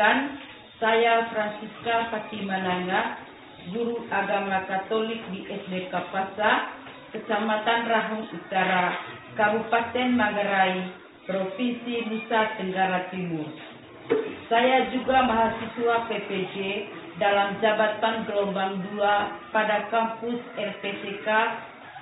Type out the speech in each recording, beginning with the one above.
Perkenalkan, saya Francisca Fatimananga, guru agama Katolik di SD Kapasa, Kecamatan Rahung Utara, Kabupaten Manggarai, Provinsi Nusa Tenggara Timur. Saya juga mahasiswa PPJ dalam jabatan gelombang 2 pada kampus RPCK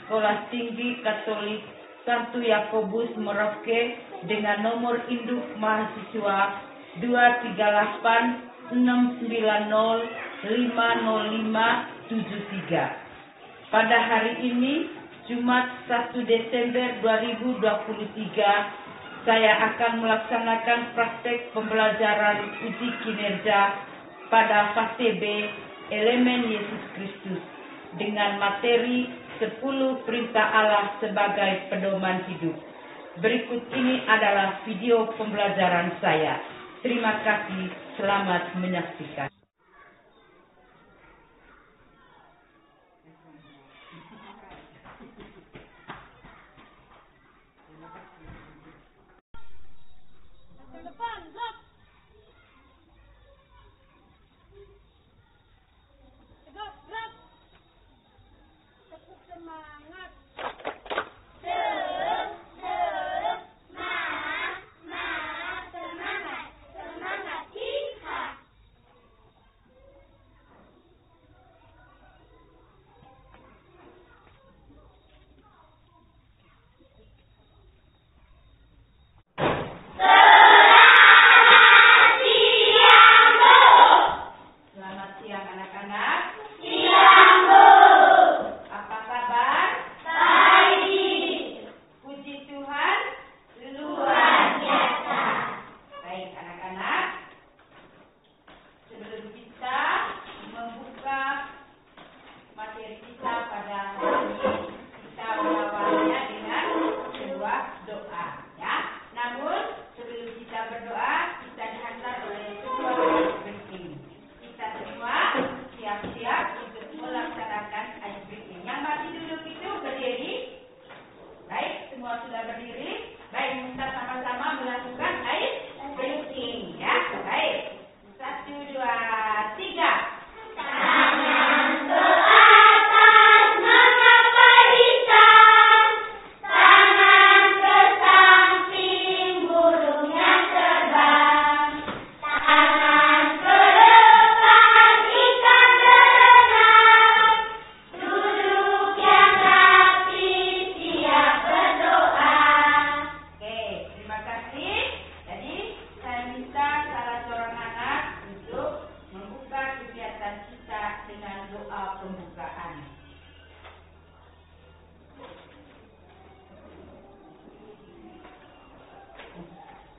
Sekolah Tinggi Katolik Santo Yakobus Merauke dengan nomor induk mahasiswa 23869050573. Pada hari ini, Jumat 1 Desember 2023, saya akan melaksanakan praktek pembelajaran uji kinerja pada fase B elemen Yesus Kristus dengan materi 10 perintah Allah sebagai pedoman hidup. Berikut ini adalah video pembelajaran saya. Terima kasih, selamat menyaksikan.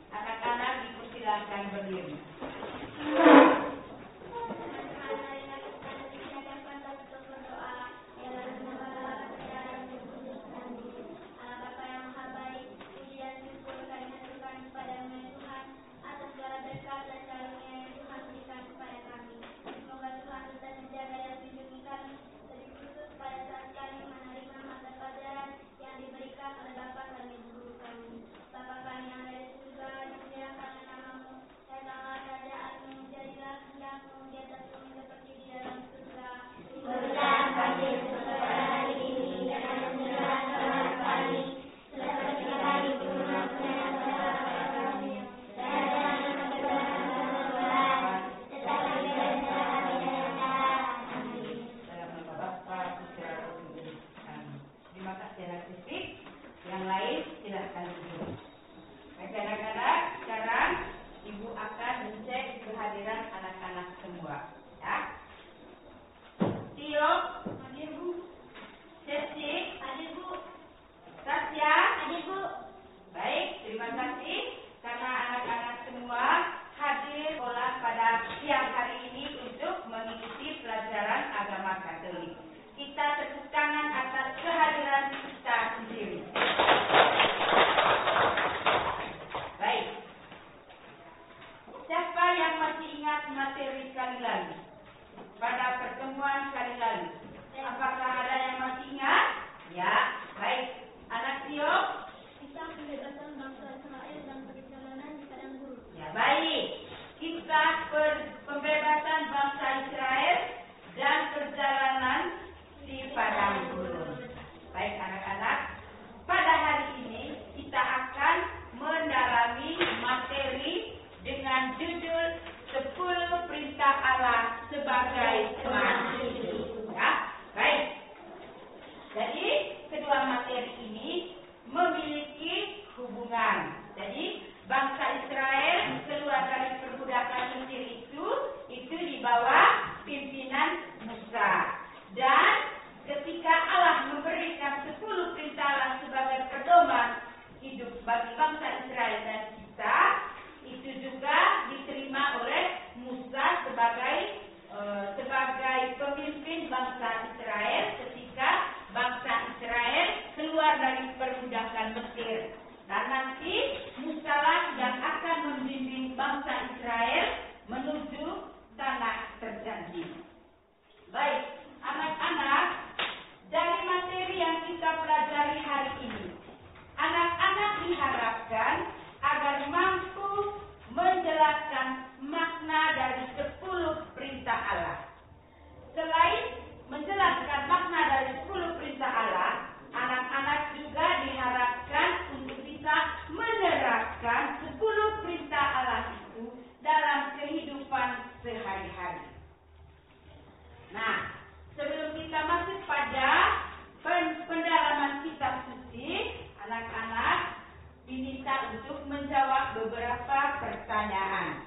Anak-anak dipersilakan berdiri. Yang lain silahkan duduk. Baik anak-anak, sekarang Ibu akan mencek kehadiran anak-anak semua. Ya. Tio, hadir Bu. Sesi, hadir Bu. Tasya, hadir Bu. Baik, terima kasih karena anak-anak semua hadir sekolah pada siang hari ini untuk mengikuti pelajaran agama Katolik. Kita tepuk tangan atas kehadiran kita sendiri. Jadi kedua materi ini memiliki hubungan. Jadi bangsa Israel keluar dari perbudakan Mesir itu di bawah pimpinan Musa. Dan ketika Allah memberikan 10 perintah Allah sebagai pedoman hidup bagi bangsa Israel dan kita, itu juga diterima oleh Musa sebagai pemimpin bangsa Israel ketika bangsa Israel keluar dari perbudakan Mesir. Dan nanti Musa lah yang akan membimbing bangsa Israel menuju tanah terjanji. Baik, anak-anak, dari materi yang kita pelajari hari ini, anak-anak diharapkan agar mampu menjelaskan makna dari 10 perintah Allah. Selain menjelaskan makna dari 10 perintah Allah, anak-anak juga diharapkan untuk bisa menerapkan 10 perintah Allah itu dalam kehidupan sehari-hari. Nah, sebelum kita masuk pada pendalaman kitab suci, anak-anak diminta untuk menjawab beberapa pertanyaan.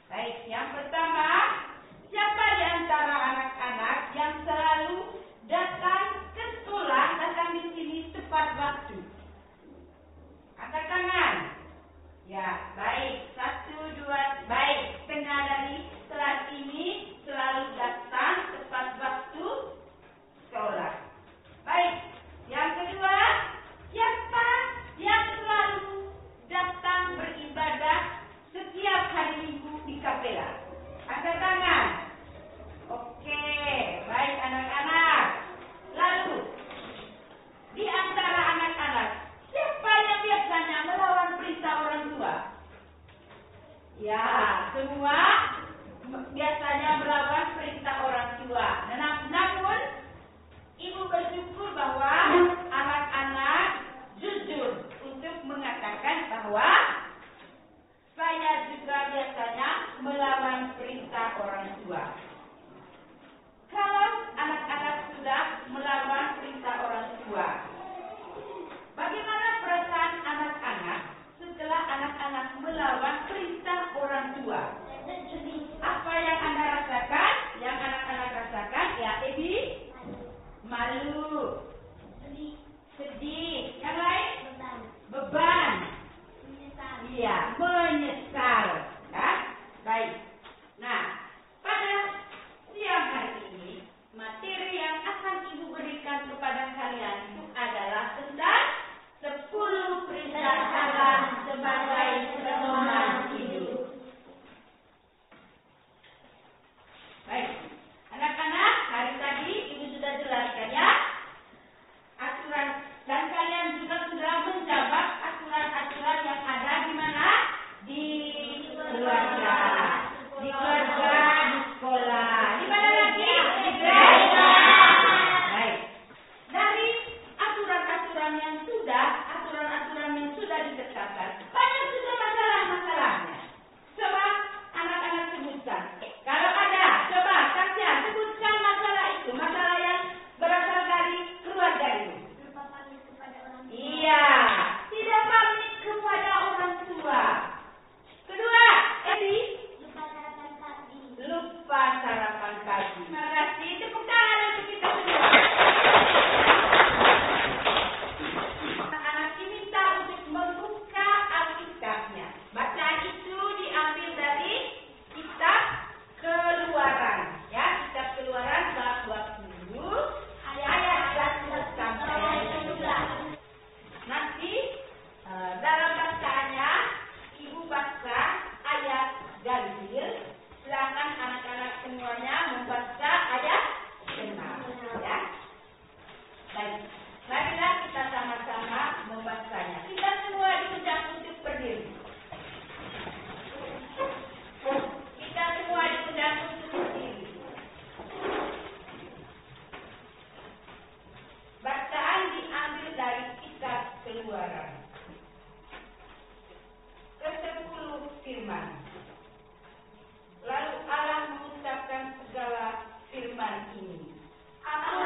Baik, yang pertama, siapa di antara anak-anak yang selalu datang ke sekolah, datang di sini tepat waktu? Angkat tangan. Ya, baik. 1, 2, baik. Setengah dari kelas ini selalu datang tepat waktu sekolah. Baik. Yang kedua, siapa yang selalu datang beribadah setiap hari Minggu di kapela? Angkat tangan. Oke, baik anak-anak. Lalu, di antara anak-anak, siapa yang biasanya melawan perintah orang tua? Ya, semua biasanya melawan perintah orang tua. Namun, Ibu bersyukur bahwa anak-anak jujur untuk mengatakan bahwa saya juga biasanya melawan perintah orang tua. Kalau anak-anak sudah melawan perintah orang tua, bagaimana perasaan anak-anak setelah anak-anak melawan perintah orang tua? Apa yang Anda rasakan? Yang anak-anak rasakan, ya, Ebi? Malu. Sedih. Yang lain? Beban. Iya, menyesal. Ya? Baik. Nah, pada siang hari ini, materi yang akan Ibu berikan kepada kalian itu adalah tentang 10 perintah Allah sebagai pedoman hidup. Baik, anak-anak, hari tadi Ibu sudah jelaskan ya aturan, dan kalian juga sudah menjawab aturan-aturan yang ada di mana? Di keluarga, di sekolah, di mana lagi? Di gereja. Baik, dari aturan-aturan yang sudah ditetapkan, banyak juga masalah-masalahnya. Coba anak-anak sebutkan. Kalau ada, coba Tasya sebutkan masalah itu, masalah yang berasal dari keluarga itu. Lupa pamit kepada orang tua. Iya, tidak pamit kepada orang tua. Kedua, Edi? Lupa sarapan pagi. Lupa sarapan pagi. Terima kasih. Tepuk tangan untuk kita semua. Anak-anak diminta untuk membuka Alkitabnya. Bacaan itu diambil dari kitab Keluaran, ya, kitab Keluaran bab 20 ayat 1 sampai 11. Nanti dalam bacaannya Ibu baca ayat ganjil, silakan anak-anak semuanya membaca ayat 6, ya. Baik, marilah kita sama-sama membacanya. Kita semua diundang untuk berdiri. Kita semua diundang untuk berdiri. Bacaan diambil dari kitab Keluaran. Ke-10 firman. Lalu Allah mengucapkan segala firman ini. Allah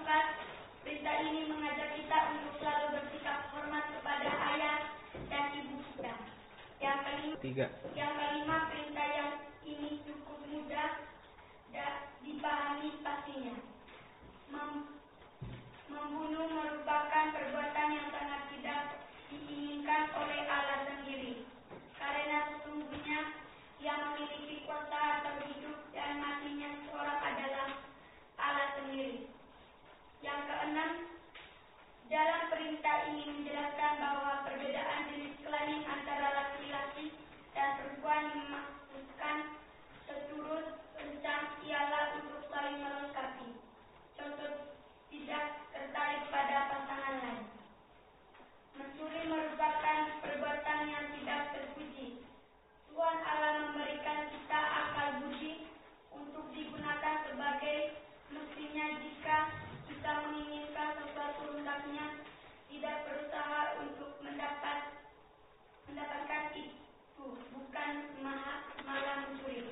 keempat, perintah ini mengajak kita untuk selalu bersikap hormat kepada ayah dan ibu kita. Yang kelima, perintah yang ini cukup mudah dan dipahami pastinya. Membunuh merupakan perbuatan yang sangat tidak diinginkan oleh Allah sendiri, karena sesungguhnya yang memiliki kuasa atas hidup dan matinya seorang adalah Allah sendiri. Yang keenam, dalam perintah ini menjelaskan bahwa perbedaan jenis kelamin antara laki-laki dan perempuan dimaksudkan seturut rencana ialah untuk saling melengkapi. Contoh, tidak tertarik pada pasangan lain. Mencuri merupakan perbuatan yang tidak terpuji. Tuhan Allah memberikan kita akal budi untuk digunakan sebagai mestinya. Jika kita menginginkan sesuatu hendaknya tidak berusaha untuk mendapatkan itu, bukan malah mencuri.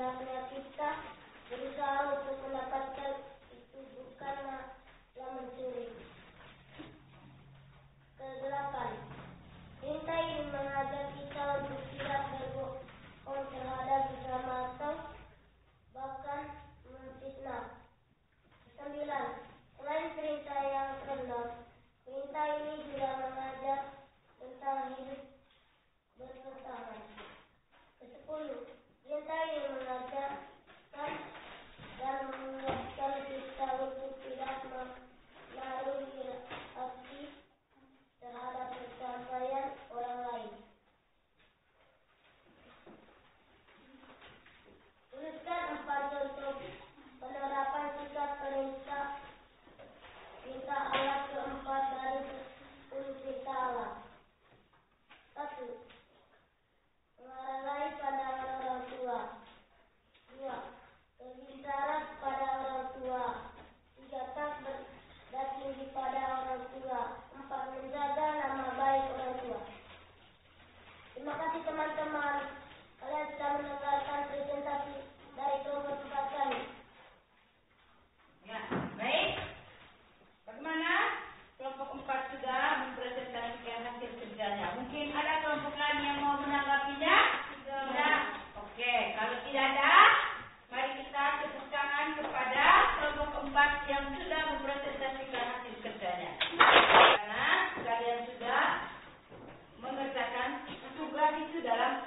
hendaknya kita berusaha untuk mendapatkan itu, bukanlah yang mencuri. Kedelapan, perintah ini mengajak kita untuk tidak berbohong terhadap sesama atau bahkan memfitnah. Kesembilan, selain perintah yang keenam, perintah ini juga mengajak tentang hidup berpasangan. Kesepuluh, perintah ini mengajarkan dan mengingatkan kita untuk tidak menaruh hati terhadap pencapaian orang lain. Tuliskan 4 contoh penerapan sikap perintah Allah keempat dari 10 perintah Allah. 1. Menghargai pada orang tua. 2. Berbicara pada orang tua. 3. Tak berdating pada orang tua. 4. Menjaga nama baik orang tua. Terima kasih teman-teman. Kalian sudah mendengarkan presentasi dari kelompok 4 kami. Ya, baik. Bagaimana? Kelompok 4 sudah mempresentasikan hasil kerjanya. Mungkin ada kelompok lain yang mau menanggapinya? Tidak. Oke, kalau tidak ada, mari kita tepuk tangan kepada kelompok 4 yang sudah mempresentasikan hasil kerjanya. Karena kalian sudah mengerjakan tugas itu dalam